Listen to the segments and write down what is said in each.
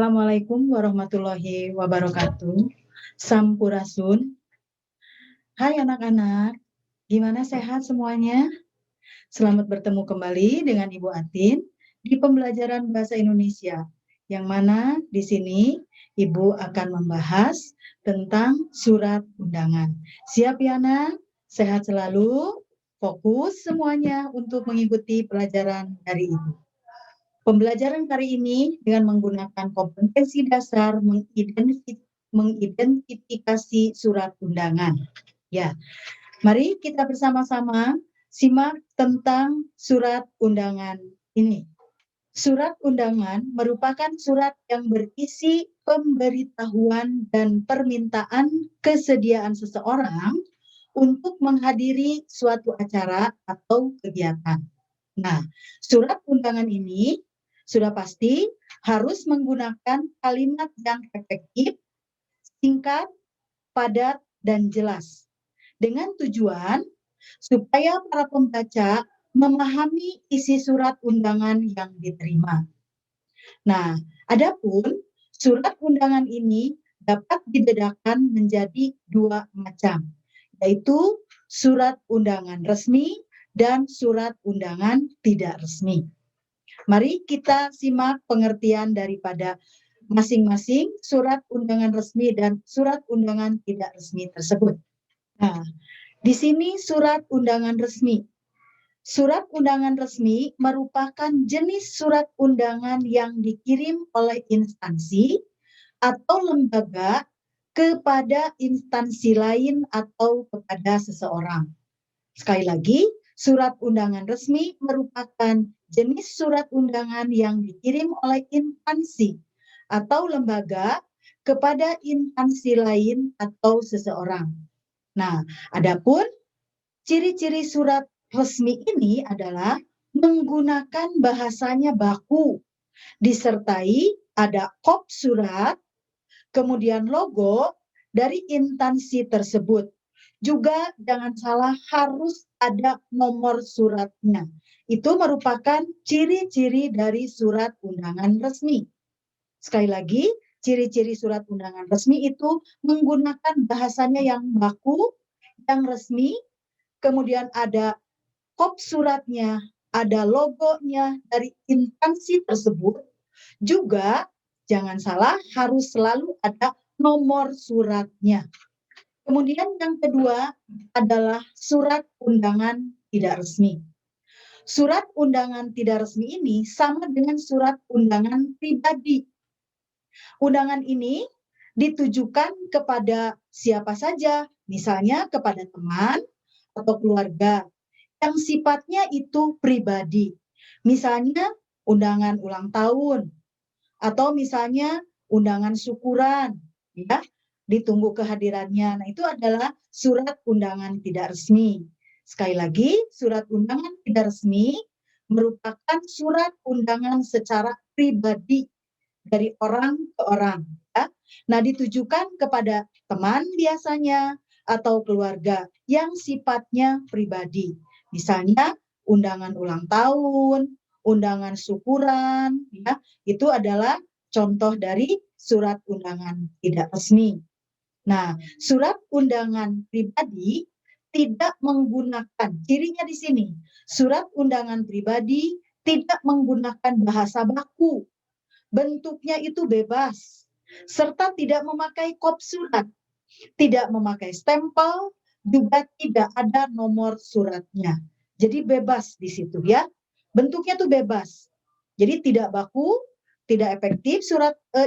Assalamualaikum warahmatullahi wabarakatuh. Sampurasun. Hai anak-anak, gimana sehat semuanya? Selamat bertemu kembali dengan Ibu Atin di pembelajaran bahasa Indonesia, yang mana di sini Ibu akan membahas tentang surat undangan. Siap ya nak? Sehat selalu, fokus semuanya untuk mengikuti pelajaran dari Ibu. Pembelajaran kali ini dengan menggunakan kompetensi dasar mengidentifikasi surat undangan. Ya, mari kita bersama-sama simak tentang surat undangan ini. Surat undangan merupakan surat yang berisi pemberitahuan dan permintaan kesediaan seseorang untuk menghadiri suatu acara atau kegiatan. Nah, surat undangan ini sudah pasti harus menggunakan kalimat yang efektif, singkat, padat, dan jelas. Dengan tujuan supaya para pembaca memahami isi surat undangan yang diterima. Nah, adapun surat undangan ini dapat dibedakan menjadi dua macam, yaitu surat undangan resmi dan surat undangan tidak resmi. Mari kita simak pengertian daripada masing-masing surat undangan resmi dan surat undangan tidak resmi tersebut. Nah, di sini surat undangan resmi. Surat undangan resmi merupakan jenis surat undangan yang dikirim oleh instansi atau lembaga kepada instansi lain atau kepada seseorang. Sekali lagi, surat undangan resmi merupakan jenis surat undangan yang dikirim oleh instansi atau lembaga kepada instansi lain atau seseorang. Nah, adapun ciri-ciri surat resmi ini adalah menggunakan bahasanya baku, disertai ada kop surat, kemudian logo dari instansi tersebut. Juga jangan salah harus ada nomor suratnya. Itu merupakan ciri-ciri dari surat undangan resmi. Sekali lagi, ciri-ciri surat undangan resmi itu menggunakan bahasanya yang baku, yang resmi, kemudian ada kop suratnya, ada logonya dari instansi tersebut. Juga jangan salah harus selalu ada nomor suratnya. Kemudian yang kedua adalah surat undangan tidak resmi. Surat undangan tidak resmi ini sama dengan surat undangan pribadi. Undangan ini ditujukan kepada siapa saja, misalnya kepada teman atau keluarga yang sifatnya itu pribadi. Misalnya undangan ulang tahun atau misalnya undangan syukuran, ya. Ditunggu kehadirannya. Nah, itu adalah surat undangan tidak resmi. Sekali lagi, surat undangan tidak resmi merupakan surat undangan secara pribadi dari orang ke orang. Ya. Nah, ditujukan kepada teman biasanya atau keluarga yang sifatnya pribadi. Misalnya undangan ulang tahun, undangan syukuran, ya, itu adalah contoh dari surat undangan tidak resmi. Nah, surat undangan pribadi tidak menggunakan, cirinya di sini, surat undangan pribadi tidak menggunakan bahasa baku, bentuknya itu bebas, serta tidak memakai kop surat, tidak memakai stempel, juga tidak ada nomor suratnya. Jadi bebas di situ ya, bentuknya tuh bebas. Jadi tidak baku, tidak efektif,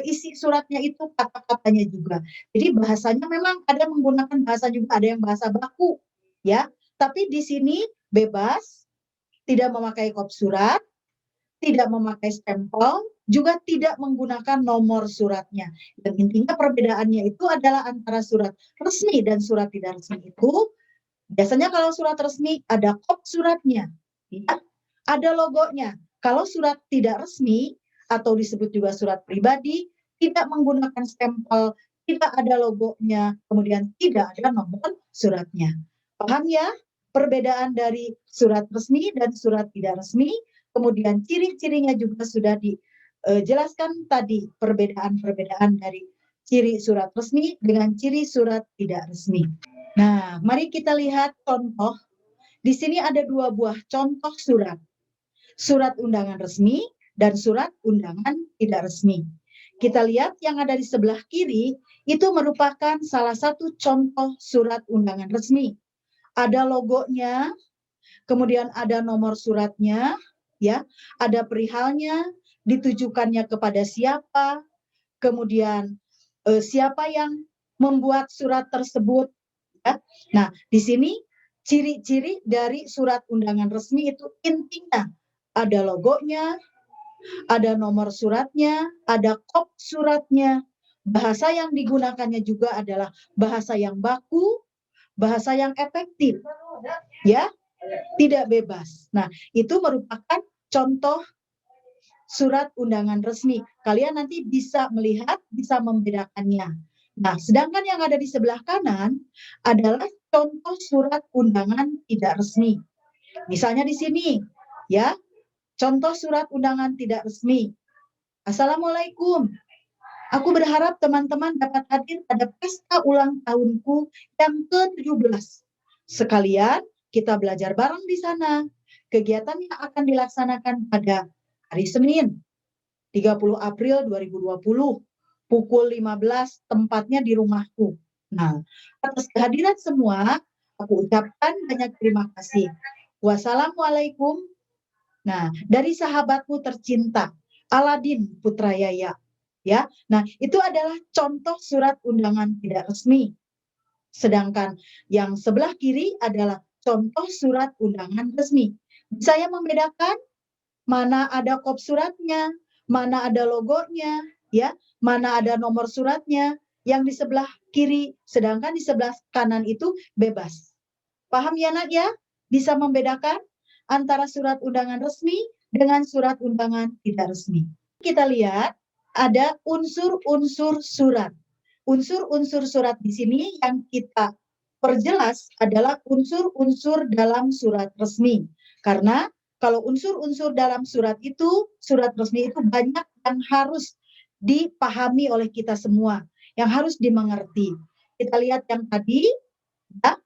isi suratnya itu kata-katanya juga. Jadi bahasanya memang ada menggunakan bahasa juga, ada yang bahasa baku, ya. Tapi di sini bebas, tidak memakai kop surat, tidak memakai stempel, juga tidak menggunakan nomor suratnya. Dan intinya perbedaannya itu adalah antara surat resmi dan surat tidak resmi itu, biasanya kalau surat resmi ada kop suratnya, ya, ada logonya. Kalau surat tidak resmi atau disebut juga surat pribadi, tidak menggunakan stempel, tidak ada logonya, kemudian tidak ada nomor suratnya. Paham ya? Perbedaan dari surat resmi dan surat tidak resmi, kemudian ciri-cirinya juga sudah jelaskan tadi perbedaan-perbedaan dari ciri surat resmi dengan ciri surat tidak resmi. Nah, mari kita lihat contoh. Di sini ada 2 buah contoh surat. Surat undangan resmi dan surat undangan tidak resmi. Kita lihat yang ada di sebelah kiri itu merupakan salah satu contoh surat undangan resmi. Ada logonya, kemudian ada nomor suratnya, ya, ada perihalnya, ditujukannya kepada siapa, kemudian siapa yang membuat surat tersebut. Ya. Nah, di sini ciri-ciri dari surat undangan resmi itu intinya ada logonya, ada nomor suratnya, ada kop suratnya. Bahasa yang digunakannya juga adalah bahasa yang baku, bahasa yang efektif, ya, tidak bebas. Nah, itu merupakan contoh surat undangan resmi. Kalian nanti bisa melihat, bisa membedakannya. Nah, sedangkan yang ada di sebelah kanan adalah contoh surat undangan tidak resmi. Misalnya di sini, ya, contoh surat undangan tidak resmi. Assalamualaikum. Aku berharap teman-teman dapat hadir pada pesta ulang tahunku yang ke-17. Sekalian kita belajar bareng di sana. Kegiatan yang akan dilaksanakan pada hari Senin, 30 April 2020, pukul 15, tempatnya di rumahku. Nah, atas kehadiran semua, aku ucapkan banyak terima kasih. Wassalamualaikum. Nah, dari sahabatmu tercinta, Aladin Putrajaya. Ya, nah itu adalah contoh surat undangan tidak resmi. Sedangkan yang sebelah kiri adalah contoh surat undangan resmi. Saya membedakan mana ada kop suratnya, mana ada logonya, ya, mana ada nomor suratnya. Yang di sebelah kiri, sedangkan di sebelah kanan itu bebas. Paham ya Nak ya? Bisa membedakan antara surat undangan resmi dengan surat undangan tidak resmi. Kita lihat ada unsur-unsur surat. Unsur-unsur surat di sini yang kita perjelas adalah unsur-unsur dalam surat resmi. Karena kalau unsur-unsur dalam surat resmi itu banyak yang harus dipahami oleh kita semua, yang harus dimengerti. Kita lihat yang tadi, ya,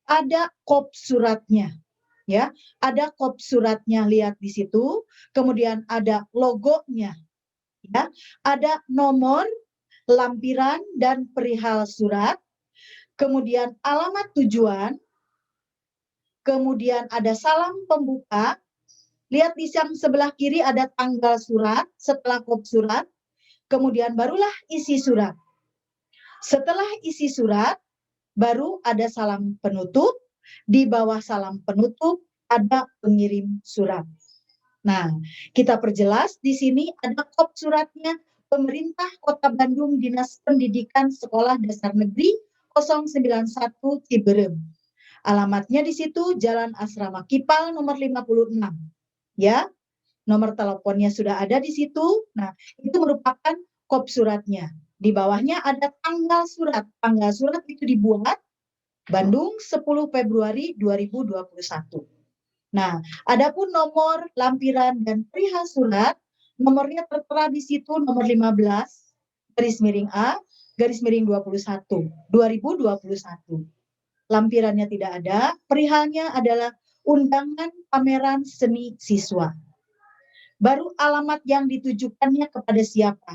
ada kop suratnya. Ya, ada kop suratnya, lihat di situ. Kemudian ada logonya. Ya, ada nomor, lampiran, dan perihal surat, kemudian alamat tujuan, kemudian ada salam pembuka, lihat di yang sebelah kiri ada tanggal surat, setelah kop surat, kemudian barulah isi surat. Setelah isi surat, baru ada salam penutup, di bawah salam penutup ada pengirim surat. Nah, kita perjelas di sini ada kop suratnya Pemerintah Kota Bandung Dinas Pendidikan Sekolah Dasar Negeri 091 Ciberem. Alamatnya di situ Jalan Asrama Kipal nomor 56. Ya, nomor teleponnya sudah ada di situ. Nah, itu merupakan kop suratnya. Di bawahnya ada tanggal surat. Tanggal surat itu dibuat Bandung 10 Februari 2021. Nah, adapun nomor, lampiran, dan perihal surat, nomornya tertera di situ nomor 15, garis miring A, garis miring 21, 2021. Lampirannya tidak ada, perihalnya adalah undangan pameran seni siswa. Baru alamat yang ditujukannya kepada siapa?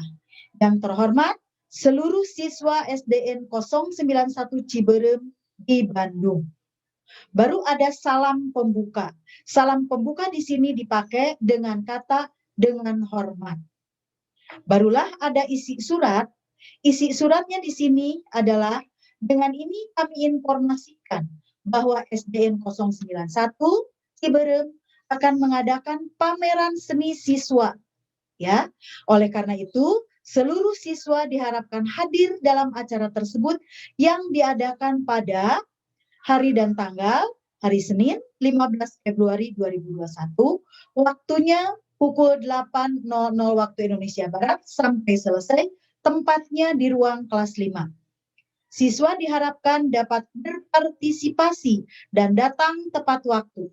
Yang terhormat, seluruh siswa SDN 091 Ciberem di Bandung. Baru ada salam pembuka. Salam pembuka di sini dipakai dengan kata dengan hormat. Barulah ada isi surat. Isi suratnya di sini adalah dengan ini kami informasikan bahwa SDN 091 Ciberem akan mengadakan pameran seni siswa. Ya, oleh karena itu seluruh siswa diharapkan hadir dalam acara tersebut yang diadakan pada hari dan tanggal hari Senin 15 Februari 2021, waktunya pukul 8.00 waktu Indonesia Barat sampai selesai, tempatnya di ruang kelas 5. Siswa diharapkan dapat berpartisipasi dan datang tepat waktu.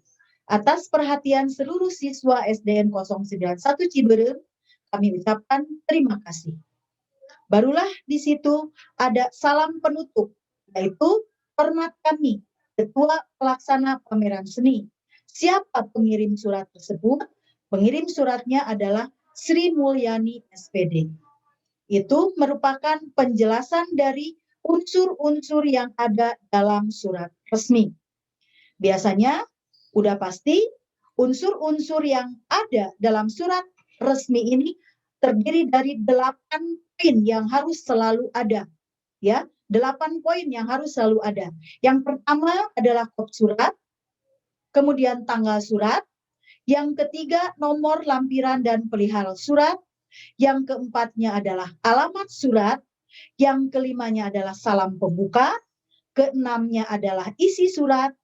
Atas perhatian seluruh siswa SDN 091 Ciberem, kami ucapkan terima kasih. Barulah di situ ada salam penutup, yaitu hormat kami, Ketua Pelaksana Pameran Seni. Siapa pengirim surat tersebut? Pengirim suratnya adalah Sri Mulyani SPD. Itu merupakan penjelasan dari unsur-unsur yang ada dalam surat resmi. Biasanya udah pasti unsur-unsur yang ada dalam surat resmi ini terdiri dari 8 poin yang harus selalu ada. Ya, 8 poin yang harus selalu ada. Yang pertama adalah kop surat, kemudian tanggal surat, yang ketiga nomor lampiran dan perihal surat, yang keempatnya adalah alamat surat, yang kelimanya adalah salam pembuka, keenamnya adalah isi surat,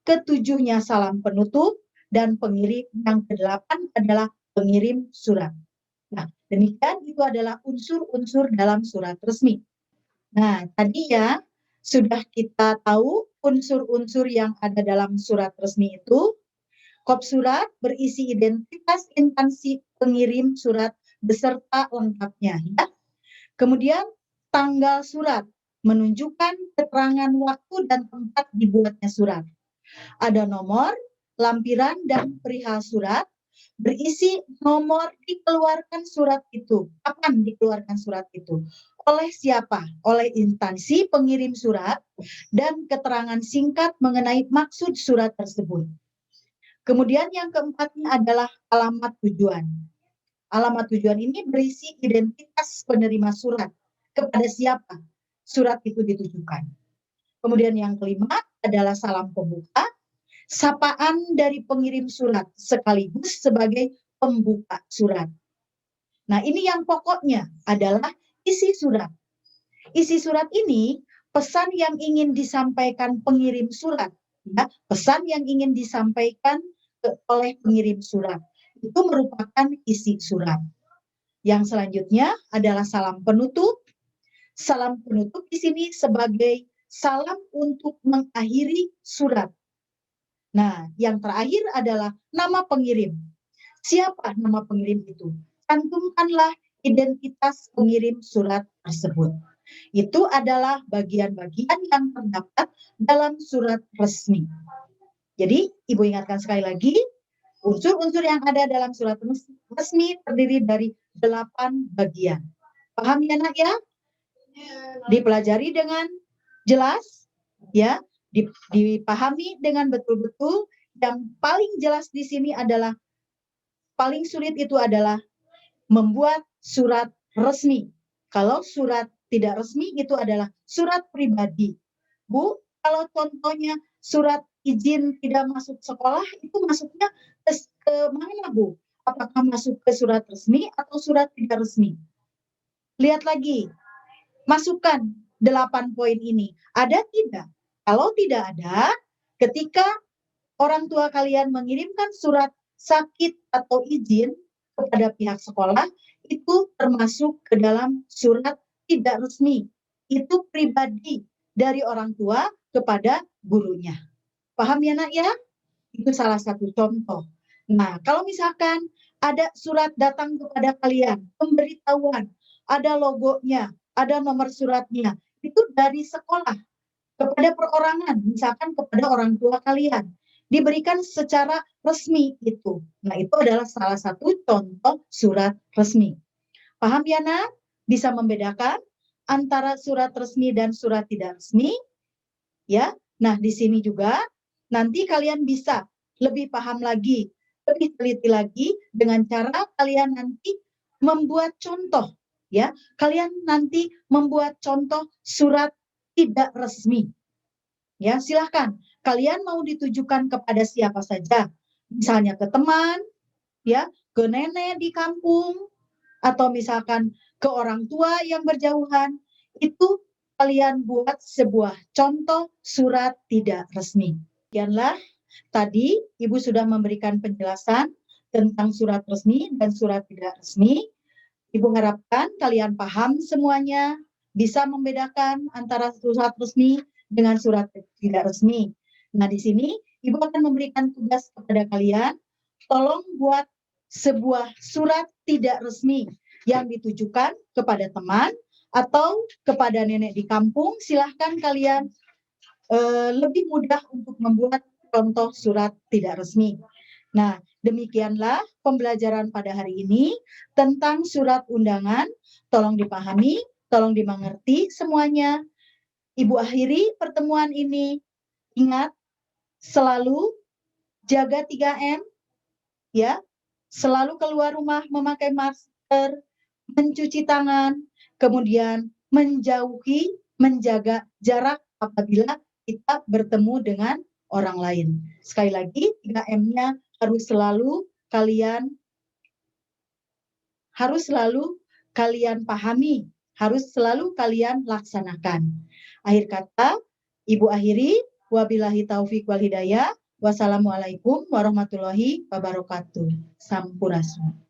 ketujuhnya salam penutup, dan pengirim yang kedelapan adalah pengirim surat. Nah, demikian itu adalah unsur-unsur dalam surat resmi. Nah, tadi ya sudah kita tahu unsur-unsur yang ada dalam surat resmi itu. Kop surat berisi identitas instansi pengirim surat beserta lengkapnya, ya. Kemudian tanggal surat menunjukkan keterangan waktu dan tempat dibuatnya surat. Ada nomor, lampiran, dan perihal surat, berisi nomor dikeluarkan surat itu. Kapan dikeluarkan surat itu? Oleh siapa? Oleh instansi pengirim surat, dan keterangan singkat mengenai maksud surat tersebut. Kemudian yang keempatnya adalah alamat tujuan. Alamat tujuan ini berisi identitas penerima surat. Kepada siapa surat itu ditujukan. Kemudian yang kelima adalah salam pembuka, sapaan dari pengirim surat sekaligus sebagai pembuka surat. Nah, ini yang pokoknya adalah isi surat. Isi surat ini pesan yang ingin disampaikan pengirim surat, ya, pesan yang ingin disampaikan oleh pengirim surat. Itu merupakan isi surat. Yang selanjutnya adalah salam penutup. Salam penutup di sini sebagai salam untuk mengakhiri surat. Nah, yang terakhir adalah nama pengirim. Siapa nama pengirim itu? Cantumkanlah identitas pengirim surat tersebut. Itu adalah bagian-bagian yang terdapat dalam surat resmi. Jadi, Ibu ingatkan sekali lagi, unsur-unsur yang ada dalam surat resmi terdiri dari 8 bagian. Paham ya, Nak, ya? Dipelajari dengan jelas, ya, dipahami dengan betul-betul. Yang paling jelas di sini adalah, paling sulit itu adalah membuat surat resmi. Kalau surat tidak resmi itu adalah surat pribadi. Bu, kalau contohnya surat izin tidak masuk sekolah, itu masuknya ke mana, Bu? Apakah masuk ke surat resmi atau surat tidak resmi? Lihat lagi, masukkan 8 poin ini. Ada tidak? Kalau tidak ada, ketika orang tua kalian mengirimkan surat sakit atau izin kepada pihak sekolah, itu termasuk ke dalam surat tidak resmi. Itu pribadi dari orang tua kepada gurunya. Paham ya, Nak, ya? Itu salah satu contoh. Nah, kalau misalkan ada surat datang kepada kalian, pemberitahuan, ada logonya, ada nomor suratnya, itu dari sekolah kepada perorangan, misalkan kepada orang tua kalian, diberikan secara resmi itu. Nah, itu adalah salah satu contoh surat resmi. Paham ya, Nak? Bisa membedakan antara surat resmi dan surat tidak resmi? Ya. Nah, di sini juga nanti kalian bisa lebih paham lagi, lebih teliti lagi dengan cara kalian nanti membuat contoh, ya. Kalian nanti membuat contoh surat tidak resmi. Ya, silahkan. Kalian mau ditujukan kepada siapa saja. Misalnya ke teman, ya, ke nenek di kampung, atau misalkan ke orang tua yang berjauhan. Itu kalian buat sebuah contoh surat tidak resmi. Sekianlah tadi Ibu sudah memberikan penjelasan tentang surat resmi dan surat tidak resmi. Ibu harapkan kalian paham semuanya, bisa membedakan antara surat resmi dengan surat tidak resmi. Nah, di sini Ibu akan memberikan tugas kepada kalian, tolong buat sebuah surat tidak resmi yang ditujukan kepada teman atau kepada nenek di kampung, silahkan kalian lebih mudah untuk membuat contoh surat tidak resmi. Nah, demikianlah pembelajaran pada hari ini tentang surat undangan. Tolong dipahami, tolong dimengerti semuanya. Ibu akhiri pertemuan ini. Ingat, selalu jaga 3M, ya. Selalu keluar rumah memakai masker, mencuci tangan, kemudian menjaga jarak apabila kita bertemu dengan orang lain. Sekali lagi, 3M-nya harus selalu kalian pahami, harus selalu kalian laksanakan. Akhir kata, Ibu akhiri, wabillahi taufik wal hidayah. Wassalamualaikum warahmatullahi wabarakatuh. Sampurasun.